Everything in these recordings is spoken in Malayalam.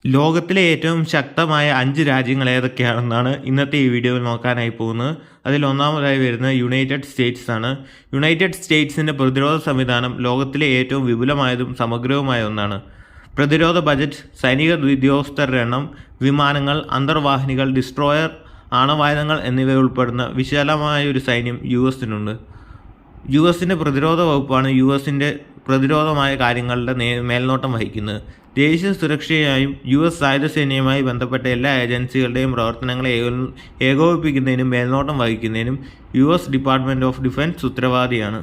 ലോകത്തിലെ ഏറ്റവും ശക്തമായ 5 രാജ്യങ്ങൾ ഏതൊക്കെയാണെന്നാണ് ഇന്നത്തെ ഈ വീഡിയോയിൽ നോക്കാനായി പോകുന്നത്. അതിൽ ഒന്നാമതായി വരുന്നത് യുണൈറ്റഡ് സ്റ്റേറ്റ്സ് ആണ്. യുണൈറ്റഡ് സ്റ്റേറ്റ്സിൻ്റെ പ്രതിരോധ സംവിധാനം ലോകത്തിലെ ഏറ്റവും വിപുലമായതും സമഗ്രവുമായ ഒന്നാണ്. പ്രതിരോധ ബജറ്റ്, സൈനിക ഉദ്യോഗസ്ഥരുടെ എണ്ണം, വിമാനങ്ങൾ, അന്തർവാഹിനികൾ, ഡിസ്ട്രോയർ, ആണവായുധങ്ങൾ എന്നിവ ഉൾപ്പെടുന്ന വിശാലമായ ഒരു സൈന്യം US-നുണ്ട്. US-ൻ്റെ പ്രതിരോധ വകുപ്പാണ് US-ൻ്റെ പ്രതിരോധമായ കാര്യങ്ങളുടെ മേൽനോട്ടം വഹിക്കുന്നത്. ദേശീയ സുരക്ഷയായും US സായുധ സേനയുമായി ബന്ധപ്പെട്ട എല്ലാ ഏജൻസികളുടെയും പ്രവർത്തനങ്ങളെ ഏകോപിപ്പിക്കുന്നതിനും മേൽനോട്ടം വഹിക്കുന്നതിനും US ഡിപ്പാർട്ട്മെൻറ്റ് ഓഫ് ഡിഫൻസ് ഉത്തരവാദിയാണ്.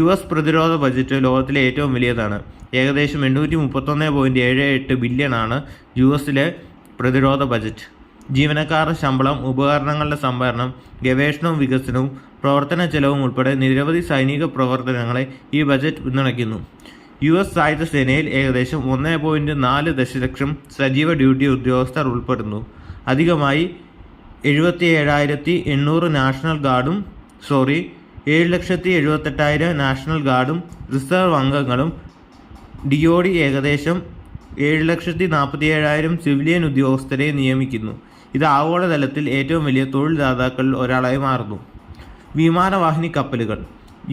US പ്രതിരോധ ബജറ്റ് ലോകത്തിലെ ഏറ്റവും വലിയതാണ്. ഏകദേശം 831.78 ബില്യണാണ് US-ലെ പ്രതിരോധ ബജറ്റ്. ജീവനക്കാരുടെ ശമ്പളം, ഉപകരണങ്ങളുടെ സംഭരണം, ഗവേഷണവും വികസനവും, പ്രവർത്തന ചെലവും ഉൾപ്പെടെ നിരവധി സൈനിക പ്രവർത്തനങ്ങളെ ഈ ബജറ്റ് പിന്തുണയ്ക്കുന്നു. US സായുധ സേനയിൽ ഏകദേശം 1.4 ദശലക്ഷം സജീവ ഡ്യൂട്ടി ഉദ്യോഗസ്ഥർ ഉൾപ്പെടുന്നു. അധികമായി 77,800 നാഷണൽ ഗാർഡും 7,78,000 നാഷണൽ ഗാർഡും റിസർവ് അംഗങ്ങളും DoD ഏകദേശം 7,47,000 സിവിലിയൻ ഉദ്യോഗസ്ഥരെ നിയമിക്കുന്നു. ഇത് ആഗോളതലത്തിൽ ഏറ്റവും വലിയ തൊഴിൽ ദാതാക്കളിൽ ഒരാളായി മാറുന്നു. വിമാനവാഹിനി കപ്പലുകൾ.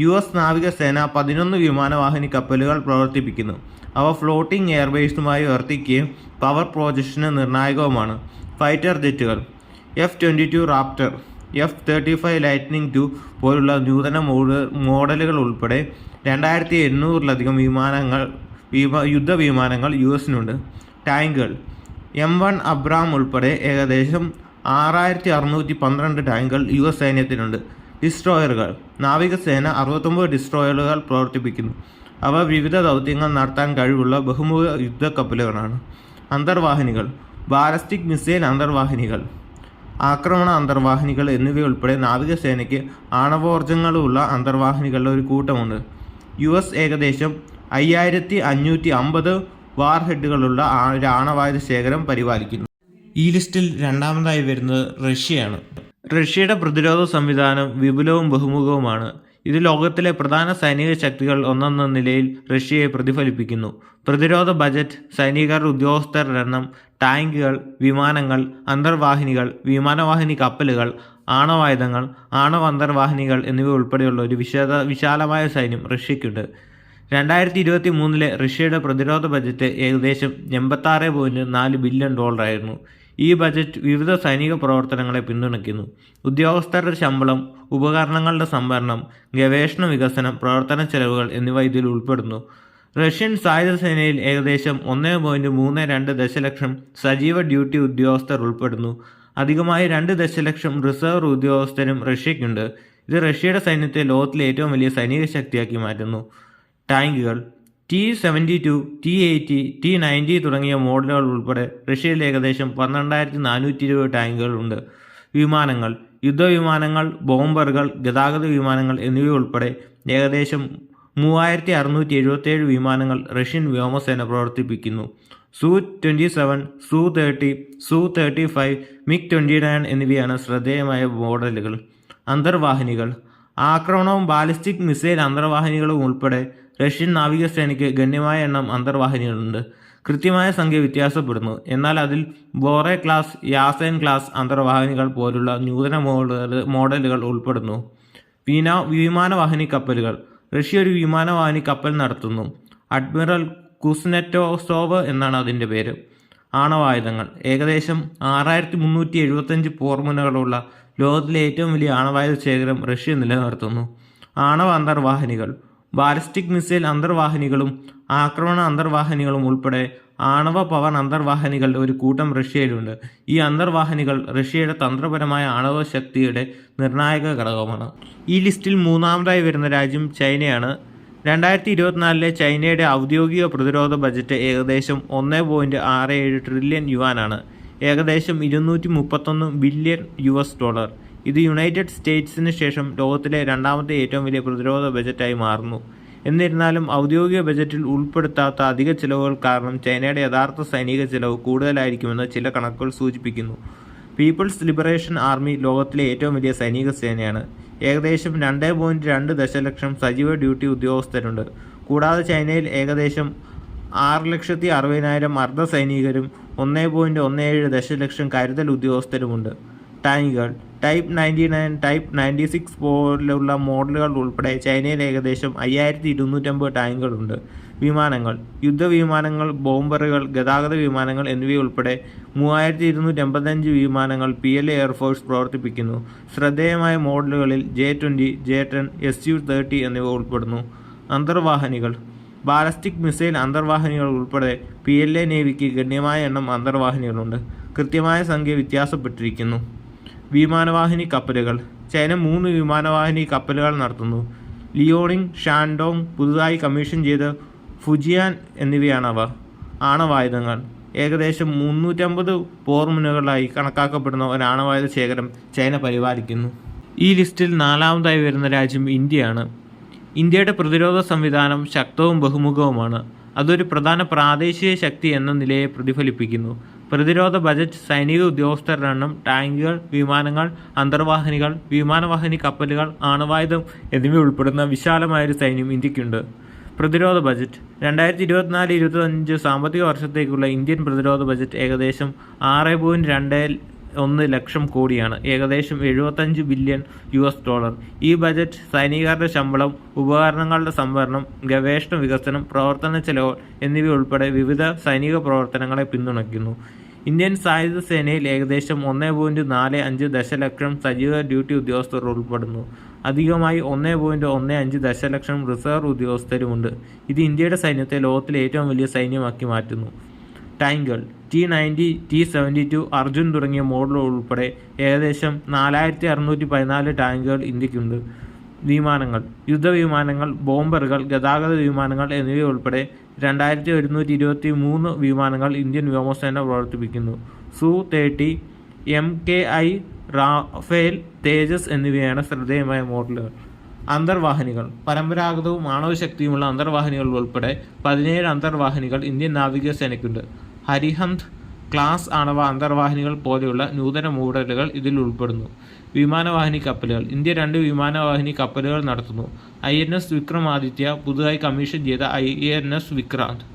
US നാവികസേന 11 വിമാനവാഹിനി കപ്പലുകൾ പ്രവർത്തിപ്പിക്കുന്നു. അവ ഫ്ലോട്ടിംഗ് എയർബേസുമായി വർത്തിക്കുകയും പവർ പ്രൊജക്ഷന് നിർണായകവുമാണ്. ഫൈറ്റർ ജെറ്റുകൾ. F-22 Raptor, F-35 Lightning II പോലുള്ള നൂതന മോഡലുകൾ ഉൾപ്പെടെ 2,800-ലധികം യുദ്ധവിമാനങ്ങൾ US-നുണ്ട്. ടാങ്കുകൾ. M1 അബ്രാം ഉൾപ്പെടെ ഏകദേശം 6,612 ടാങ്കുകൾ US സൈന്യത്തിനുണ്ട്. ഡിസ്ട്രോയറുകൾ. നാവികസേന 69 ഡിസ്ട്രോയറുകൾ പ്രവർത്തിപ്പിക്കുന്നു. അവ വിവിധ ദൗത്യങ്ങൾ നടത്താൻ കഴിവുള്ള ബഹുമുഖ യുദ്ധക്കപ്പലുകളാണ്. അന്തർവാഹിനികൾ. ബാലസ്റ്റിക് മിസൈൽ അന്തർവാഹിനികൾ, ആക്രമണ അന്തർവാഹിനികൾ എന്നിവയുൾപ്പെടെ നാവികസേനയ്ക്ക് ആണവോർജ്ജങ്ങളുള്ള അന്തർവാഹിനികളുടെ ഒരു കൂട്ടമുണ്ട്. US ഏകദേശം 5,550 വാർഹെഡുകളുള്ള ഒരു ആണവായുധ ശേഖരം പരിപാലിക്കുന്നു. ഈ ലിസ്റ്റിൽ രണ്ടാമതായി വരുന്നത് റഷ്യയാണ്. റഷ്യയുടെ പ്രതിരോധ സംവിധാനം വിപുലവും ബഹുമുഖവുമാണ്. ഇത് ലോകത്തിലെ പ്രധാന സൈനിക ശക്തികൾ ഒന്നെന്ന നിലയിൽ റഷ്യയെ പ്രതിഫലിപ്പിക്കുന്നു. പ്രതിരോധ ബജറ്റ്, സൈനികർ, ഉദ്യോഗസ്ഥരുടെ എണ്ണം, ടാങ്കുകൾ, വിമാനങ്ങൾ, അന്തർവാഹിനികൾ, വിമാനവാഹിനി കപ്പലുകൾ, ആണവായുധങ്ങൾ, ആണവ അന്തർവാഹിനികൾ എന്നിവ ഉൾപ്പെടെയുള്ള ഒരു വിശാലമായ സൈന്യം റഷ്യയ്ക്കുണ്ട്. 2023 റഷ്യയുടെ പ്രതിരോധ ബജറ്റ് ഏകദേശം $86.4 ബില്യൺ ആയിരുന്നു. ഈ ബജറ്റ് വിവിധ സൈനിക പ്രവർത്തനങ്ങളെ പിന്തുണയ്ക്കുന്നു. ഉദ്യോഗസ്ഥരുടെ ശമ്പളം, ഉപകരണങ്ങളുടെ സംഭരണം, ഗവേഷണ വികസനം, പ്രവർത്തന ചെലവുകൾ എന്നിവ ഇതിൽ ഉൾപ്പെടുന്നു. റഷ്യൻ സായുധ സേനയിൽ ഏകദേശം 1.32 ദശലക്ഷം സജീവ ഡ്യൂട്ടി ഉദ്യോഗസ്ഥർ ഉൾപ്പെടുന്നു. അധികമായി 2 ദശലക്ഷം റിസർവ് ഉദ്യോഗസ്ഥരും റഷ്യയ്ക്കുണ്ട്. ഇത് റഷ്യയുടെ സൈന്യത്തെ ലോകത്തിലെ ഏറ്റവും വലിയ സൈനിക ശക്തിയാക്കി മാറ്റുന്നു. ടാങ്കുകൾ. T-72, T-80, T-90 തുടങ്ങിയ മോഡലുകൾ ഉൾപ്പെടെ റഷ്യയിൽ ഏകദേശം 12,420 ടാങ്കുകൾ ഉണ്ട്. വിമാനങ്ങൾ. യുദ്ധവിമാനങ്ങൾ, ബോംബറുകൾ, ഗതാഗത വിമാനങ്ങൾ എന്നിവ ഉൾപ്പെടെ ഏകദേശം 3,677 വിമാനങ്ങൾ റഷ്യൻ വ്യോമസേന പ്രവർത്തിപ്പിക്കുന്നു. Su-27, Su-30, Su-35, MiG-29 എന്നിവയാണ് ശ്രദ്ധേയമായ മോഡലുകൾ. അന്തർവാഹിനികൾ. ആക്രമണവും ബാലിസ്റ്റിക് മിസൈൽ അന്തർവാഹിനികളും ഉൾപ്പെടെ റഷ്യൻ നാവികസേനയ്ക്ക് ഗണ്യമായ എണ്ണം അന്തർവാഹിനികളുണ്ട്. കൃത്യമായ സംഖ്യ വ്യത്യാസപ്പെടുന്നു, എന്നാൽ അതിൽ ബോറെ ക്ലാസ്, യാസേൻ ക്ലാസ് അന്തർവാഹിനികൾ പോലുള്ള നൂതന മോഡലുകൾ ഉൾപ്പെടുന്നു. വിമാനവാഹിനി കപ്പലുകൾ. റഷ്യ ഒരു വിമാനവാഹിനി കപ്പൽ നടത്തുന്നു. അഡ്മിറൽ കുസ്നെറ്റോസോവ് എന്നാണ് അതിൻ്റെ പേര്. ആണവായുധങ്ങൾ. ഏകദേശം 6,375 പോർമുനകളുള്ള ലോകത്തിലെ ഏറ്റവും വലിയ ആണവായുധ ശേഖരം റഷ്യ നിലനിർത്തുന്നു. ആണവ അന്തർവാഹിനികൾ. ബാലിസ്റ്റിക് മിസൈൽ അന്തർവാഹിനികളും ആക്രമണ അന്തർവാഹിനികളും ഉൾപ്പെടെ ആണവ പവർ അന്തർവാഹിനികളുടെ ഒരു കൂട്ടം റഷ്യയിലുണ്ട്. ഈ അന്തർവാഹിനികൾ റഷ്യയുടെ തന്ത്രപരമായ ആണവ ശക്തിയുടെ നിർണായക ഘടകമാണ്. ഈ ലിസ്റ്റിൽ മൂന്നാമതായി വരുന്ന രാജ്യം ചൈനയാണ്. 2024 ചൈനയുടെ ഔദ്യോഗിക പ്രതിരോധ ബജറ്റ് ഏകദേശം 1.67 ട്രില്യൺ യുവാനാണ്. ഏകദേശം $231 ബില്യൺ. ഇത് യുണൈറ്റഡ് സ്റ്റേറ്റ്സിന് ശേഷം ലോകത്തിലെ രണ്ടാമത്തെ ഏറ്റവും വലിയ പ്രതിരോധ ബജറ്റായി മാറുന്നു. എന്നിരുന്നാലും ഔദ്യോഗിക ബജറ്റിൽ ഉൾപ്പെടുത്താത്ത അധിക ചിലവുകൾ കാരണം ചൈനയുടെ യഥാർത്ഥ സൈനിക ചിലവ് കൂടുതലായിരിക്കുമെന്ന് ചില കണക്കുകൾ സൂചിപ്പിക്കുന്നു. പീപ്പിൾസ് ലിബറേഷൻ ആർമി ലോകത്തിലെ ഏറ്റവും വലിയ സൈനിക സേനയാണ്. ഏകദേശം 2.2 ദശലക്ഷം സജീവ ഡ്യൂട്ടി ഉദ്യോഗസ്ഥരുണ്ട്. കൂടാതെ ചൈനയിൽ ഏകദേശം 6,60,000 അർദ്ധ സൈനികരും 1.17 ദശലക്ഷം കരുതൽ ഉദ്യോഗസ്ഥരുമുണ്ട്. ടാങ്കുകൾ ടൈപ്പ് 99, ടൈപ്പ് 96 പോലുള്ള മോഡലുകൾ ഉൾപ്പെടെ ചൈനയിൽ ഏകദേശം 5250 ടാങ്കുകളുണ്ട്. വിമാനങ്ങൾ യുദ്ധവിമാനങ്ങൾ, ബോംബറുകൾ, ഗതാഗത വിമാനങ്ങൾ എന്നിവയുൾപ്പെടെ 3285 വിമാനങ്ങൾ PLA എയർഫോഴ്സ് പ്രവർത്തിപ്പിക്കുന്നു. ശ്രദ്ധേയമായ മോഡലുകളിൽ J-20, J-10, Su-30 എന്നിവ ഉൾപ്പെടുന്നു. അന്തർവാഹിനികൾ ബാലസ്റ്റിക് മിസൈൽ അന്തർവാഹിനികൾ ഉൾപ്പെടെ PLA നേവിക്ക് ഗണ്യമായ എണ്ണം അന്തർവാഹിനികളുണ്ട്. കൃത്യമായ സംഖ്യ വ്യത്യാസപ്പെട്ടിരിക്കുന്നു. വിമാനവാഹിനി കപ്പലുകൾ ചൈന 3 വിമാനവാഹിനി കപ്പലുകൾ നടത്തുന്നു. ലിയോണിംഗ്, ഷാൻഡോങ്, പുതുതായി കമ്മീഷൻ ചെയ്ത ഫുജിയാൻ എന്നിവയാണവ. ആണവായുധങ്ങൾ ഏകദേശം 350 പോർമുനകളായി കണക്കാക്കപ്പെടുന്ന ഒരു ആണവായുധ ശേഖരം ചൈന പരിപാലിക്കുന്നു. ഈ ലിസ്റ്റിൽ 4ാമതായി വരുന്ന രാജ്യം ഇന്ത്യയാണ്. ഇന്ത്യയുടെ പ്രതിരോധ സംവിധാനം ശക്തവും ബഹുമുഖവുമാണ്. അതൊരു പ്രധാന പ്രാദേശിക ശക്തി എന്ന നിലയെ പ്രതിഫലിപ്പിക്കുന്നു. പ്രതിരോധ ബജറ്റ്, സൈനിക ഉദ്യോഗസ്ഥരുടെ എണ്ണം, ടാങ്കുകൾ, വിമാനങ്ങൾ, അന്തർവാഹിനികൾ, വിമാനവാഹിനി കപ്പലുകൾ, ആണവായുധം എന്നിവ ഉൾപ്പെടുന്ന വിശാലമായൊരു സൈന്യം ഇന്ത്യക്കുണ്ട്. പ്രതിരോധ ബജറ്റ് 2024-25 സാമ്പത്തിക വർഷത്തേക്കുള്ള ഇന്ത്യൻ പ്രതിരോധ ബജറ്റ് ഏകദേശം 6.21 ലക്ഷം കോടിയാണ്, ഏകദേശം $75 ബില്യൺ. ഈ ബജറ്റ് സൈനികരുടെ ശമ്പളം, ഉപകരണങ്ങളുടെ സംഭരണം, ഗവേഷണ വികസനം, പ്രവർത്തന ചെലവുകൾ എന്നിവ ഉൾപ്പെടെ വിവിധ സൈനിക പ്രവർത്തനങ്ങളെ പിന്തുണയ്ക്കുന്നു. ഇന്ത്യൻ സായുധ സേനയിൽ ഏകദേശം 1.45 ദശലക്ഷം സജീവ ഡ്യൂട്ടി ഉദ്യോഗസ്ഥർ ഉൾപ്പെടുന്നു. അധികമായി 1.15 ദശലക്ഷം റിസർവ് ഉദ്യോഗസ്ഥരുമുണ്ട്. ഇത് ഇന്ത്യയുടെ സൈന്യത്തെ ലോകത്തിലെ ഏറ്റവും വലിയ സൈന്യമാക്കി മാറ്റുന്നു. ടാങ്കുകൾ T-90, T-72, അർജുൻ തുടങ്ങിയ മോഡലുകൾ ഉൾപ്പെടെ ഏകദേശം 4614 ടാങ്കുകൾ ഇന്ത്യക്കുണ്ട്. വിമാനങ്ങൾ യുദ്ധവിമാനങ്ങൾ, ബോംബറുകൾ, ഗതാഗത വിമാനങ്ങൾ എന്നിവ ഉൾപ്പെടെ 2123 വിമാനങ്ങൾ ഇന്ത്യൻ വ്യോമസേന പ്രവർത്തിപ്പിക്കുന്നു. Su-30, MKI, റാഫേൽ, തേജസ് എന്നിവയാണ് ശ്രദ്ധേയമായ മോഡലുകൾ. അന്തർവാഹിനികൾ പരമ്പരാഗതവും ആണവശക്തിയുമുള്ള അന്തർവാഹിനികൾ ഉൾപ്പെടെ 17 അന്തർവാഹിനികൾ ഇന്ത്യൻ നാവികസേനയ്ക്കുണ്ട്. ഹരിഹന്ത് ക്ലാസ് ആണവ അന്തർവാഹിനികൾ പോലെയുള്ള നൂതന മോഡലുകൾ ഇതിൽ ഉൾപ്പെടുന്നു. വിമാനവാഹിനി കപ്പലുകൾ ഇന്ത്യ 2 വിമാനവാഹിനി കപ്പലുകൾ നടത്തുന്നു. INS വിക്രമാദിത്യ, പുതുതായി കമ്മീഷൻ ചെയ്ത INS വിക്രാന്ത്.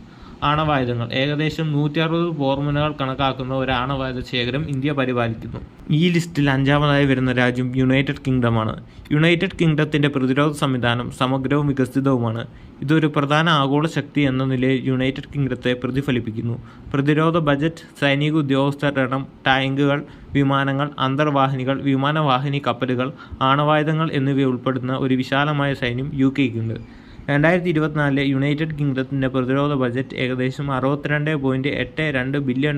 ആണവായുധങ്ങൾ ഏകദേശം 160 പോർമുനകൾ കണക്കാക്കുന്ന ഒരു ആണവായുധ ശേഖരം ഇന്ത്യ പരിപാലിക്കുന്നു. ഈ ലിസ്റ്റിൽ 5ാമതായി വരുന്ന രാജ്യം യുണൈറ്റഡ് കിങ്ഡമാണ്. യുണൈറ്റഡ് കിങ്ഡത്തിൻ്റെ പ്രതിരോധ സംവിധാനം സമഗ്രവും വികസിതവുമാണ്. ഇതൊരു പ്രധാന ആഗോള ശക്തി എന്ന നിലയിൽ യുണൈറ്റഡ് കിങ്ഡത്തെ പ്രതിഫലിപ്പിക്കുന്നു. പ്രതിരോധ ബജറ്റ്, സൈനിക ഉദ്യോഗസ്ഥരുടെ എണ്ണം, ടാങ്കുകൾ, വിമാനങ്ങൾ, അന്തർവാഹിനികൾ, വിമാനവാഹിനി കപ്പലുകൾ, ആണവായുധങ്ങൾ എന്നിവ ഉൾപ്പെടുന്ന ഒരു വിശാലമായ സൈന്യം UKയ്ക്കുണ്ട്. 2024 യുണൈറ്റഡ് കിങ്ഡത്തിൻ്റെ പ്രതിരോധ ബജറ്റ് ഏകദേശം $62.82 ബില്യൺ.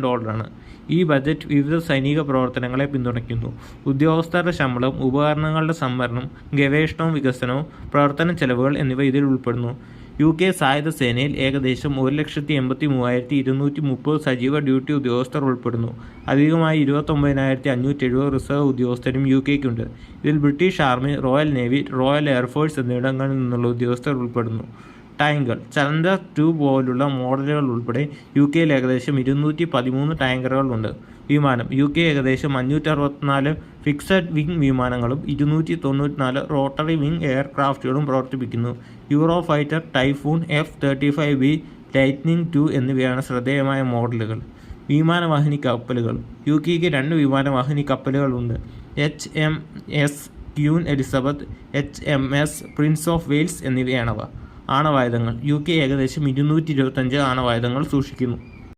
ഈ ബജറ്റ് വിവിധ സൈനിക പ്രവർത്തനങ്ങളെ പിന്തുണയ്ക്കുന്നു. ഉദ്യോഗസ്ഥരുടെ ശമ്പളം, ഉപകരണങ്ങളുടെ സംഭരണം, ഗവേഷണവും വികസനവും, പ്രവർത്തന ചെലവുകൾ എന്നിവ ഇതിൽ ഉൾപ്പെടുന്നു. UK സായുധ സേനയിൽ ഏകദേശം 1,83,230 സജീവ ഡ്യൂട്ടി ഉദ്യോഗസ്ഥർ ഉൾപ്പെടുന്നു. അധികമായി 29,570 റിസർവ് ഉദ്യോഗസ്ഥരും UKയ്ക്കുണ്ട്. ഇതിൽ British army, royal navy, royal air force എന്നിവിടങ്ങളിൽ നിന്നുള്ള ഉദ്യോഗസ്ഥർ ഉൾപ്പെടുന്നു. ടാങ്കുകൾ ചലഞ്ചർ 2 പോലുള്ള മോഡലുകൾ ഉൾപ്പെടെ UKയിൽ ഏകദേശം 213 ടാങ്കറുകളുണ്ട്. വിമാനം UK ഏകദേശം 564 ഫിക്സഡ് വിങ് വിമാനങ്ങളും 294 റോട്ടറി വിങ് എയർക്രാഫ്റ്റുകളും പ്രവർത്തിപ്പിക്കുന്നു. Eurofighter, typhoon, F-35B, lightning II എന്നിവയാണ് ശ്രദ്ധേയമായ മോഡലുകൾ. വിമാനവാഹിനി കപ്പലുകൾ UKയ്ക്ക് 2 വിമാനവാഹിനി കപ്പലുകളുണ്ട്. HMS Queen Elizabeth, HMS Prince of Wales എന്നിവയാണവ. ആണവായുധങ്ങൾ UK ഏകദേശം 225 ആണവായുധങ്ങൾ സൂക്ഷിക്കുന്നു.